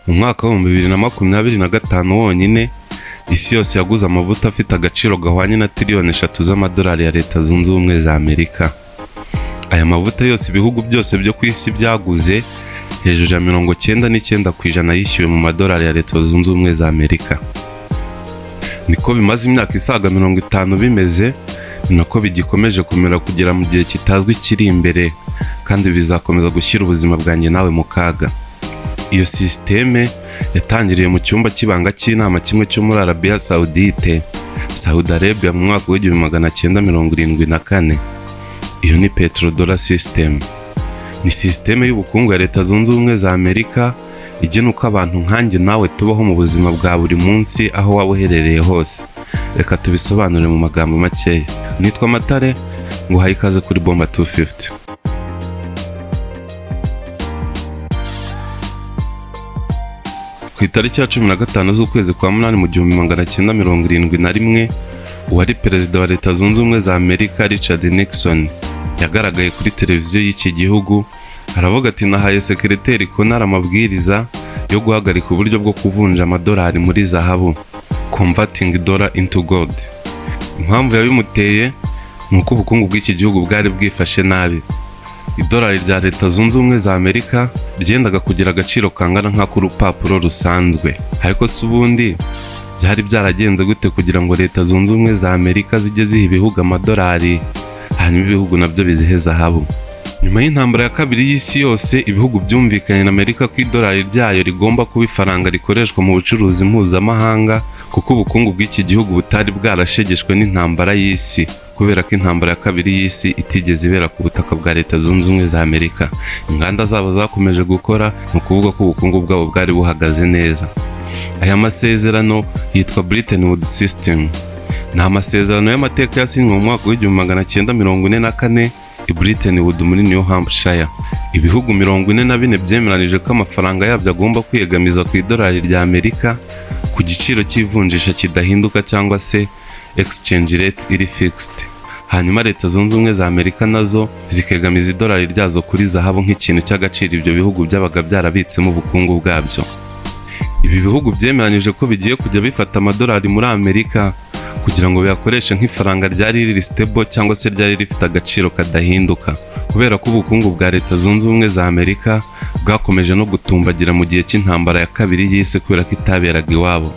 mu mwaka wa 2025 wonyine isi yose yaguze amavuta afite agaciro gahwanye na triliyoni 3 z'amadolari ya Leta Zunze Ubumwe za Amerika. Aya mavuta yose ibihugu byose byo ku isi byaguze hejuru ya 99% yishyuwe mu madolari ya Leta Zunze Ubumwe za Amerika. Niko bimaze imyaka isaga 50 bimeze, nako bigikomeje kumera kugera mu gihe kitazwi kiri imbere, kandi bizakomeza gushyira ubuzima bwanjye nawe mu kaga. Iyo systeme yatangiriye mu cyumba cy'ibanga cy'inama kimwe cyo muri Arabia Saudite, Saudi Arabia mu mwaka wa 1974. Iyo ni Petrodollar system. Ni systeme y'ubukungu ya Leta Zunze Ubumwe za Amerika igena uko abantu nkanjye nawe tubaho mu buzima bwa buri munsi aho waba uherereye hose. Reka tubisobanure mu magambo makeya. Nitwa Matare, nguhaye ikaze kuri Bomba 250. Ku itariki ya 15 z'ukwezi kwa munani mu 1971, uwari perezida wa Leta Zunze Ubumwe za Amerika Richard Nixon yagaragaye kuri televiziyo y'iki gihugu aravuga ati nahaye sekreteri Konara amabwiriza yo guhagarika uburyo bwo kuvunja amadolari muri zahabu, converting dollar into gold. Impamvu yabimuteye nuko ubukungu bw'iki gihugu bwari bwifashe nabi. Idolari rya Leta Zunze Ubumwe za Amerika ryendaga kugira agaciro kangana nk'urupapuro rusanzwe. Ariko se ubundi byari byaragenze gute kugira ngo Leta Zunze Ubumwe za Amerika zijye ziha ibihugu amadolari hanyuma ibihugu nabyo bizihe zahabu? Nyuma y'intambara ya kabiri y'isi yose, ibihugu byumvikanye na Amerika ko idolari ryayo rigomba kuba ifaranga rikoreshwa mu bucuruzi mpuzamahanga, kuko ubukungu bw'iki gihugu butari bwarashegeshwe n'intambara y'isi, kubera ko intambara ya kabiri y'isi itigeze ibera ku butaka bwa Leta Zunze Ubumwe za Amerika. Inganda zabo zakomeje gukora, ni ukuvuga ko ubukungu bwabo bwari buhagaze neza. Aya masezerano yitwa Bretton Woods System. Ni amasezerano y'amateka yasinywe mu mwaka wa 1944 i Bretton Woods muri New Hampshire. Ibihugu 44 byemeranije ko amafaranga yabyo agomba kwiyegamiza ku idolari rya Amerika ku giciro cy'ivunjisha kidahinduka cyangwa se exchange rate iri fixed. Hanyuma Leta Zunze Ubumwe za Amerika nazo zikegamiza idolari ryazo kuri zahabu nk'ikintu cy'agaciro ibyo bihugu byabaga byarabitsemo ubukungu bwabyo. Ibi bihugu byemeranije ko bigiye kujya bifata amadolari muri Amerika kugira ngo biyakoreshe nk'ifaranga ryari riri stable cyangwa se ryari rifite agaciro kadahinduka, kubera ko ubukungu bwa Leta Zunze Ubumwe za Amerika bwakomeje no gutumbagira mu gihe cy'intambara ya kabiri y'isi kubera ko itaberaga iwabo.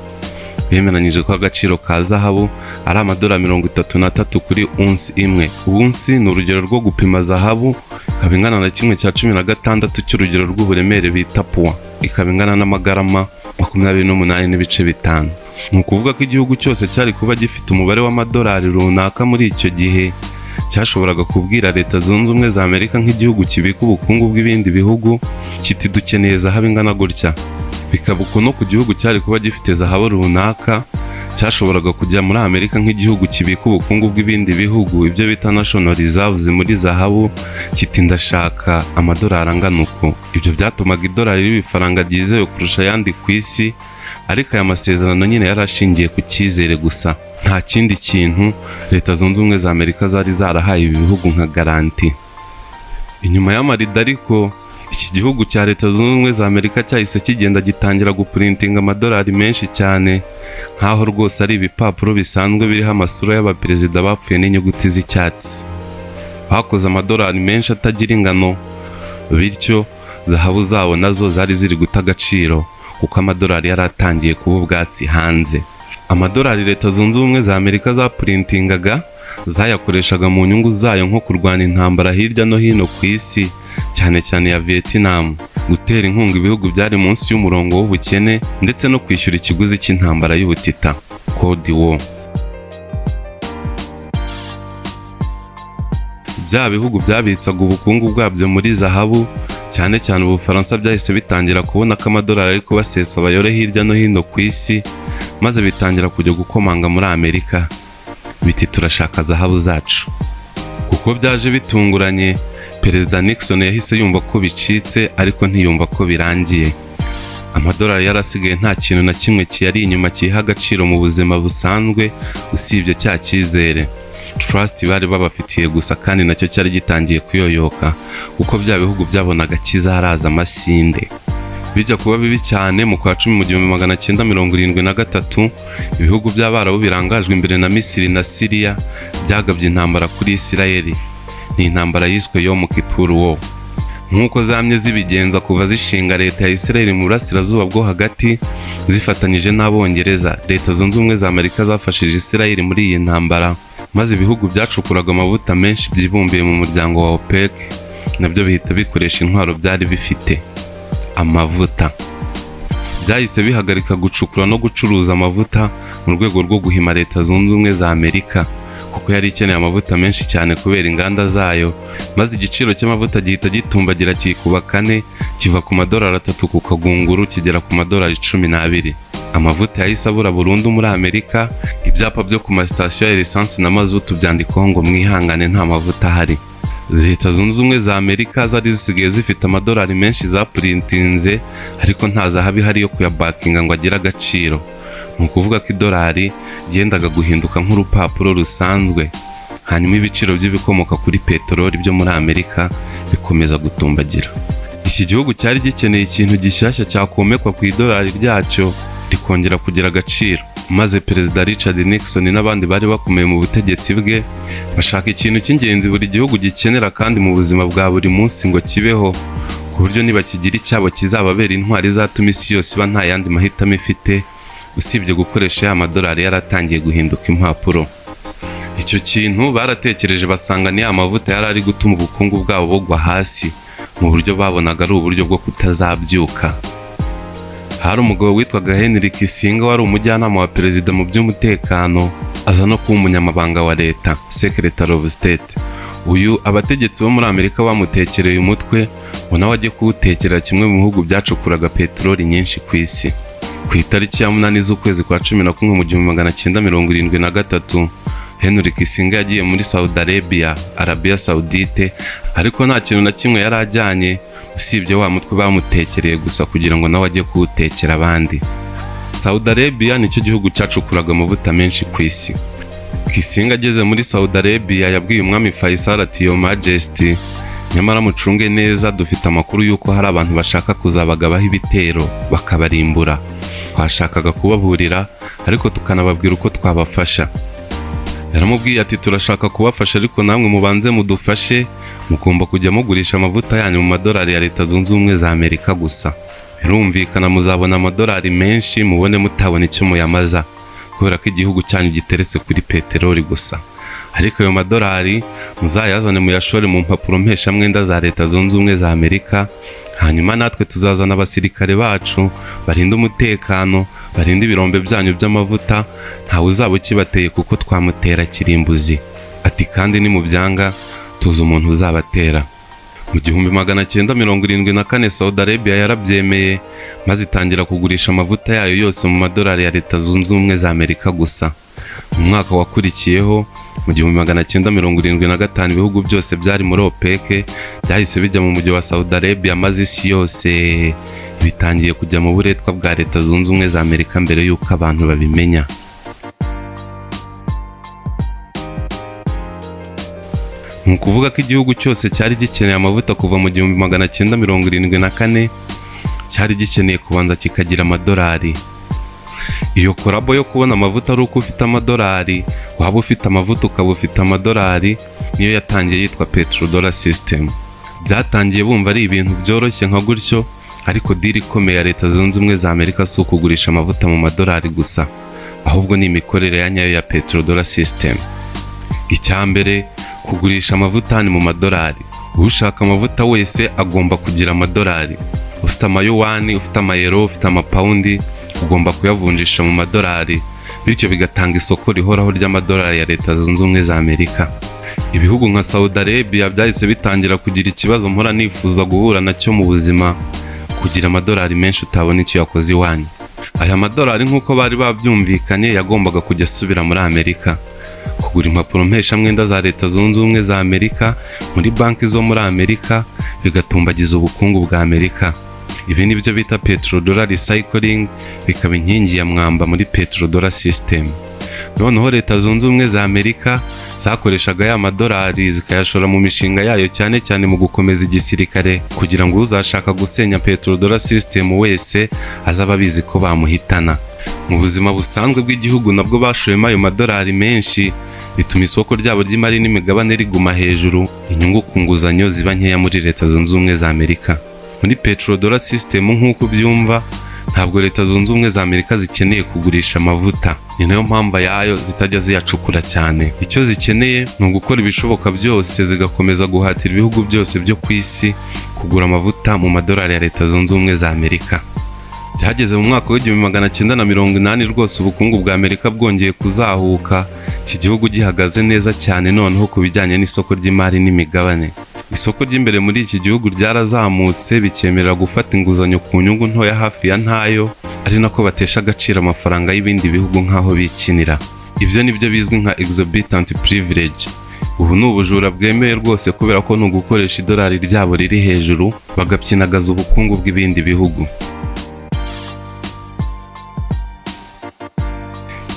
Bemeranyije ko agaciro ka zahabu ari amadolari 33 kuri unsi imwe. Unsi ni urugero rwo gupima zahabu, ikaba ingana na 1/16 cy'urugero rw'uburemere bita puwa, ikaba ingana n'amagarama 28.5. Ni ukuvuga ko igihugu cyose cyari kuba gifite umubare w'amadolari runaka muri icyo gihe cyashoboraga kubwira Leta Zunze Ubumwe za Amerika nk'igihugu kibika ubukungu bw'ibindi bihugu kiti dukeneye zahabu ingana gutya. Bikaba uko no ku gihugu cyari kuba gifite zahabu runaka cyashoboraga kujya muri Amerika nk'igihugu kibika ubukungu bw'ibindi bihugu, ibyo bita national reserves muri zahabu, kiti ndashaka amadolari angana uko. Ibyo byatumaga idolari riba ifaranga ryizewe kurusha ayandi ku isi. Ariko aya masezerano nyine yarashingiye ku cyizere gusa, nta kindi kintu Leta Zunze Ubumwe za Amerika zari zarahaye ibi bihugu nka garanti. Inyuma y'amarida ariko iki gihugu cya Leta Zunze Ubumwe za Amerika cyahise kigenda gitangira guprintinga amadolari menshi cyane, nkaho rwose ari ibipapuro bisanzwe biriho amasura y'abaperezida bapfuye n'inyuguti z'icyatsi. Bakoze amadolari menshi atagira ingano, bityo zahabu zabo nazo zari ziri guta agaciro kuko amadolari yaratangiye kuba ubwatsi hanze. Amadolari Leta Zunze Ubumwe za Amerika zaprintingaga zayakoreshaga mu nyungu zayo nko kurwana intambara hirya no hino ku isi, cyane cyane ya Vietnam, gutera inkunga ibihugu byari munsi y'umurongo w'ubukene, ndetse no kwishyura ikiguzi cy'intambara y'ubutita, Cold War. Bya bihugu byabitsaga ubukungu bwabyo muri zahabu, cyane cyane Ubufaransa, byahise bitangira kubona ko amadolari ari kubasesa bayore hirya no hino ku isi, maze bitangira kujya gukomanga muri Amerika biti turashaka zahabu zacu. Kuko byaje bitunguranye, Perezida Nixon yahise yumva ko bicitse, ariko ntiyumva ko birangiye. Amadolari yarasigaye nta kintu na kimwe kiyari inyuma kiha agaciro mu buzima busanzwe usibye cya cyizere. Trust bari babafitiye gusa, kandi nacyo cyari gitangiye kuyoyoka kuko bya bihugu byabonaga kizaraza amasinde. bijya kuba bibi cyane mu kwa 10 mu 1973 ibihugu by'Abarabu birangajwe imbere na Misiri na Syria byagabye intambara kuri Isirayeli. Ni intambara yiswe Yom Kippur War. Nk'uko zamye zibigenza kuva zishinga leta ya Isirayeli mu burasirazuba bwo hagati zifatanyije n'Abongereza, Leta Zunze Ubumwe za Amerika zafashije Isirayeli muri iyi ntambara, maze ibihugu byacukuraga amavuta menshi byibumbiye mu muryango wa OPEC nabyo bihita bikoresha intwaro byari bifite. Amavuta byahise bihagarika gucukura no gucuruza amavuta mu rwego rwo guhima Leta Zunze Ubumwe za Amerika, kuko yari ikeneye amavuta menshi cyane kubera inganda zayo, maze igiciro cy'amavuta gihita gitumbagira kikuba 4 kiva ku $3 ku kagunguru kigera ku $12. Amavuta yahise abura burundu muri Amerika, ibyapa byo ku masitasiyo ya lisansi na mazutu byandikaho ngo mwihangane nta mavuta ahari. Leta Zunze Ubumwe za Amerika zari zisigaye zifite amadolari menshi zapurintinze, ariko nta zahabu ihari yo kuyabakinga ngo agire agaciro. Ni ukuvuga ko idolari ryendaga guhinduka nk'urupapuro rusanzwe, hanyuma ibiciro by'ibikomoka kuri peteroli byo muri Amerika bikomeza gutumbagira. Iki gihugu cyari gikeneye ikintu gishyashya cyakomekwa ku idolari ryacyo rikongera kugira agaciro, maze Perezida Richard Nixon n'abandi bari bakomeye mu butegetsi bwe bashaka ikintu cy'ingenzi buri gihugu gikenera kandi mu buzima bwa buri munsi ngo kibeho, ku buryo niba kigira icyabo kizababera intwari izatuma isi yose iba nta yandi mahitamo ifite usibye gukoresha ya madolari yaratangiye guhinduka impapuro. Icyo kintu baratekereje basanga ni amavuta yari ari gutuma ubukungu bwabo bugwa hasi mu buryo babonaga ari uburyo bwo kutazabyuka. Hari umugabo witwaga Henry Kissinger wari umujyanama wa perezida mu by'umutekano, aza no kuba umunyamabanga wa leta, Secretary of State. Uyu abategetsi bo muri Amerika bamutekereye umutwe ngo nawe ajye kuwutekera kimwe mu bihugu byacukuraga peteroli nyinshi ku isi. Ku itariki ya 8 z'ukwezi kwa 11 mu 1973 Henry Kissinger yagiye muri Saudi Arabia Saudite, ariko nta kintu na kimwe yari ajyanye usibye wa mutwe bamutekereye gusa kugira ngo nawe ajye kuwutekera abandi. Saudi Arabia nicyo gihugu cyacukuraga amavuta menshi ku isi. Kissinger ageze muri Saudi Arabia yabwiye umwami Faisal ati Your Majesty, nyamara mucunge neza, dufite amakuru yuko hari abantu bashaka kuzabagabaho ibitero bakabarimbura. Twashakaga kubaburira ariko tukanababwira uko twabafasha. Yaramubwiye ati turashaka kubafasha ariko namwe mubanze mudufashe, mugomba kujya mugurisha amavuta yanyu mu madolari ya Leta Zunze Ubumwe za Amerika gusa. Birumvikana muzabona amadolari menshi mubone mutabona icyo muyamaza, kubera ko igihugu cyanyu giteretse kuri peteroli gusa. Ariko ayo madolari muzayazane muyashore mu mpapuro mpeshamwenda za Leta Zunze Ubumwe za Amerika, hanyuma natwe tuzazana abasirikare bacu barinda umutekano, barinda ibirombe byanyu by'amavuta, ntawe uzaba ukibateye kuko twamutera Kirimbuzi. Ati kandi ni mu byanga tuzi umuntu uzabatera. Mu 1974 Saudi Arabia yarabyemeye, maze itangira kugurisha amavuta yayo yose mu madolari ya Leta Zunze Ubumwe za Amerika gusa. Mu mwaka wakurikiyeho mu 1975 ibihugu byose byari muri OPEC byahise bijya mu mujyi wa Saudi Arabia, maze isi yose bitangiye kujya mu buretwa bwa Leta Zunze Ubumwe za Amerika mbere y'uko abantu babimenya. Ni kuvuga ko igihugu cyose cyari gikeneye amavuta kuva mu 1974 cyari gikeneye kubanza kikagira amadolari. Iyo korabo yo kubona amavuta ari uko ufite amadolari, waba ufite amavuta ukaba ufite amadolari, niyo yatangiye yitwa Petrodollar system. Byatangiye bumva ari ibintu byoroshye nka gutyo, ariko diri ikomeye ya Leta Zunze Ubumwe za Amerika si ukugurisha amavuta mu madolari gusa, ahubwo ni imikorere ya nyayo ya Petrodollar system. Icyambere, kugurisha amavuta ni mu madolari. Ushaka amavuta wese agomba kugira amadolari. Ufite amayuwani, ufite amayero, ufite amapaundi, ugomba kuyavunjisha mu madolari, bityo bigatanga isoko rihoraho ry'amadolari ya Leta Zunze Ubumwe za Amerika. Ibihugu nka Saudi Arabia byahise bitangira kugira ikibazo mpora nifuza guhura nacyo mu buzima, kugira amadolari menshi utabona icyo yakoze iwanyu. Aya madolari nk'uko bari babyumvikanye yagombaga kujya asubira muri Amerika, kugura impapuro mpeshamwenda za Leta Zunze Ubumwe za Amerika muri banki zo muri Amerika, bigatumbagiza ubukungu bwa Amerika. Ibi nibyo bita Petrodollar recycling, bikaba inkingi ya mwamba muri Petrodollar system. Noneho Leta Zunze Ubumwe za Amerika zakoreshaga ya amadolari zikayashora mu mishinga yayo, cyane cyane mu gukomeza igisirikare, kugira ngo uzashaka gusenya Petrodollar system wese azaba abizi ko bamuhitana. Mu buzima busanzwe bw'igihugu nabwo bashoyemo ayo madolari menshi, bituma isoko ryabo ry'imari n'imigabane riguma hejuru, inyungu ku nguzanyo ziba nkeya muri Leta Zunze Ubumwe za Amerika. Muri Petrodollar system nk'uko byumva, ntabwo Leta Zunze Ubumwe za Amerika zikeneye kugurisha amavuta, ni nayo mpamvu yayo zitajya ziyacukura cyane. Icyo zikeneye ni ugukora ibishoboka byose zigakomeza guhatira ibihugu byose byo ku isi kugura amavuta mu madolari ya Leta Zunze Ubumwe za Amerika. Byageze mu mwaka w'1980 rwose ubukungu bwa Amerika bwongeye kuzahuka, iki gihugu gihagaze neza cyane noneho ku bijyanye n'isoko ry'imari n'imigabane. Isoko ry'imbere muri iki gihugu ryarazamutse, bikemerera gufata inguzanyo ku nyungu ntoya hafi ya ntayo, ari nako batesha agaciro amafaranga y'ibindi bihugu nk'aho bikinira. Ibyo nibyo bizwi nka exorbitant privilege. Ubu ni ubujura bwemewe rwose, kubera ko ni ugukoresha idolari ryabo riri hejuru bagapyinagaza ubukungu bw'ibindi bihugu.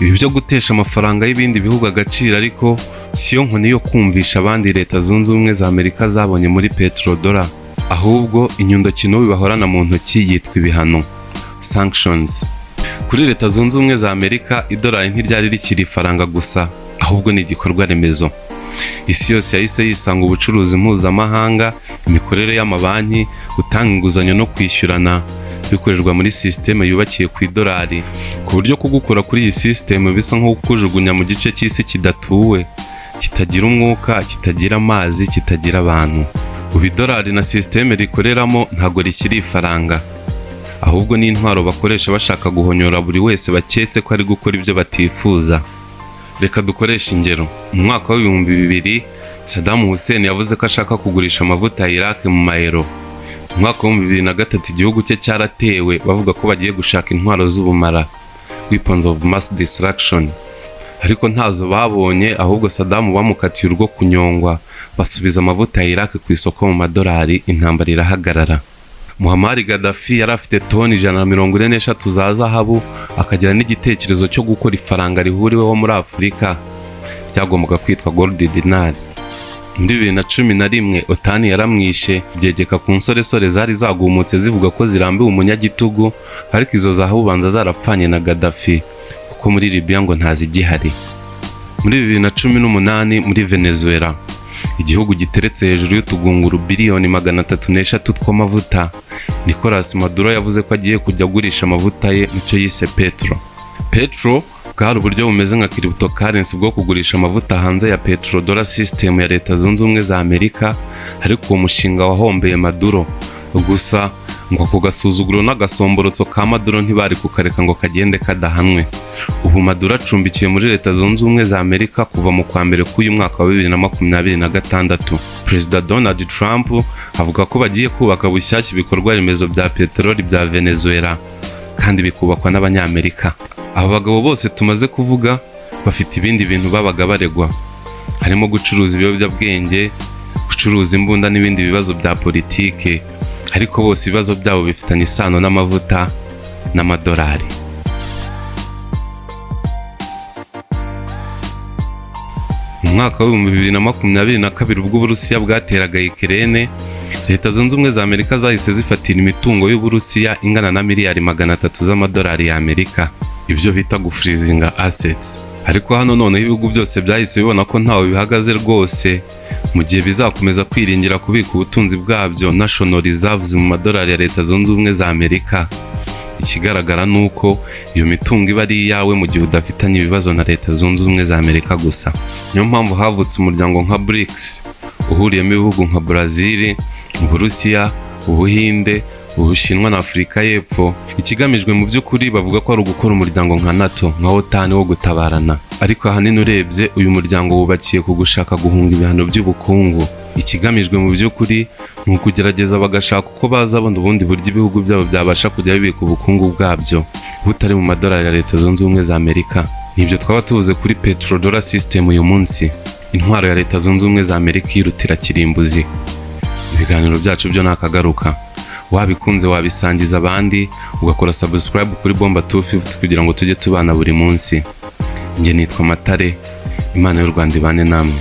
Ibi byo gutesha amafaranga y'ibindi bihugu agaciro ariko siyo nkoni yo kumvisha abandi Leta Zunze Ubumwe za Amerika zabonye muri Petrodollar, ahubwo inyundokino bibahorana mu ntoki yitwa ibihano, sanctions. Kuri Leta Zunze Ubumwe za Amerika idolari ntiryari rikiri ifaranga gusa, ahubwo ni igikorwa remezo. Isi yose yahise yisanga ubucuruzi mpuzamahanga, imikorere y'amabanki, gutanga inguzanyo no kwishyurana bikorerwa muri system yubakiye ku idolari, ku buryo kugukura kuri iyi system bisa nko kujugunya mu gice cy'isi kidatuwe, kitagira umwuka, kitagira amazi, kitagira abantu. Ubu idolari na system rikoreramo ntago rikiri ifaranga, ahubwo ni intwaro bakoresha bashaka guhonyora buri wese baketse ko ari gukora ibyo batifuza. Reka dukoresha ingero. Mu mwaka wa 2000 Saddam Hussein yavuze ko ashaka kugurisha amavuta ya Iraq mu mayero. Mu mwaka wa 2003 igihugu cye cyaratewe bavuga ko bagiye gushaka intwaro z'ubumara, weapons of mass destruction, ariko ntazo babonye, ahubwo Saddam bamukatiye urwo kunyongwa, basubiza amavuta ya Iraq ku isoko mu madolari, intambara irahagarara. Muammar Gaddafi yari afite toni 143 za zahabu, akagira n'igitekerezo cyo gukora ifaranga rihuriweho muri Afurika ryagombaga kwitwa gold dinar. Muri 2011 Otani yaramwishe, byegeka ku nsoresore zari zagumutse zivuga ko zirambiwe umunyagitugu, ariko izo zahabu banza zarapfanye na Gaddafi kuko muri Libya ngo ntazigihari. Muri 2018 muri Venezuela, igihugu giteretse hejuru y'utugunguru biliyoni 303 tw'amavuta, Nicolas Maduro yavuze ko agiye kujya agurisha amavuta ye mu cyo yise Petro bwari uburyo bumeze nka cryptocurrency bwo kugurisha amavuta hanze ya Petrodollar system ya Leta Zunze Ubumwe za Amerika, ariko uwo mushinga wahombeye Maduro. Gusa ngo ako gasuzuguro n'agasomborotso ka Maduro ntibari kukareka ngo kagende kadahanwe. Ubu Maduro acumbikiye muri Leta Zunze Ubumwe za Amerika kuva mu kwa mbere k'uyu mwaka wa 2026. Perezida Donald Trump avuga ko bagiye kubaka bushyashya ibikorwa remezo bya peteroli bya Venezuela, kandi bikubakwa n'Abanyamerika. Aba bagabo bose tumaze kuvuga bafite ibindi bintu babaga baregwa, harimo gucuruza ibiyobyabwenge, gucuruza imbunda n'ibindi bibazo bya politike, ariko bose ibibazo byabo bifitanye isano n'amavuta n'amadolari. Mu mwaka wa 2022 ubwo Uburusiya bwateraga Irenze, Leta Zunze Ubumwe za Amerika zahise zifatira imitungo y'Uburusiya ingana na miliyari 300 z'amadolari ya Amerika, ibyo bita gufreezinga assets. Ariko hano noneho ibihugu byose byahise bibona ko ntawe bihagaze rwose, mu gihe bizakomeza kwiringira kubika ubutunzi bwabyo national reserves mu madolari ya Leta Zunze Ubumwe za Amerika. Ikigaragara nuko iyo mitungo iba ari iyawe mu gihe udafitanye ibibazo na Leta Zunze Ubumwe za Amerika gusa. Niyo mpamvu havutse umuryango nka BRICS uhuriyemo ibihugu nka Brazil, Uburusiya, Ubuhinde, Ubushinwa na Afurika y'Epfo. Ikigamijwe mu by'ukuri bavuga ko ari ugukora umuryango nka NATO, nka OTAN wo gutabarana, ariko ahanini urebye uyu muryango wubakiye ku gushaka guhunga ibihano by'ubukungu. Ikigamijwe mu by'ukuri ni ukugerageza bagashaka uko bazabona ubundi buryo ibihugu byabo byabasha kujya bibika ubukungu bwabyo butari mu madolari ya Leta Zunze Ubumwe za Amerika. Nibyo twaba tuvuze kuri Petrodollar system uyu munsi. Intwaro ya Leta Zunze Ubumwe za Amerika irutira Kirimbuzi. Ibiganiro byacu byo nakagaruka. wabikunze wabisangiza abandi, ugakora subscribe kuri Bomba 250 kugira ngo tujye tubana buri munsi. Njye nitwa Matare, Imana y'u Rwanda ibane namwe.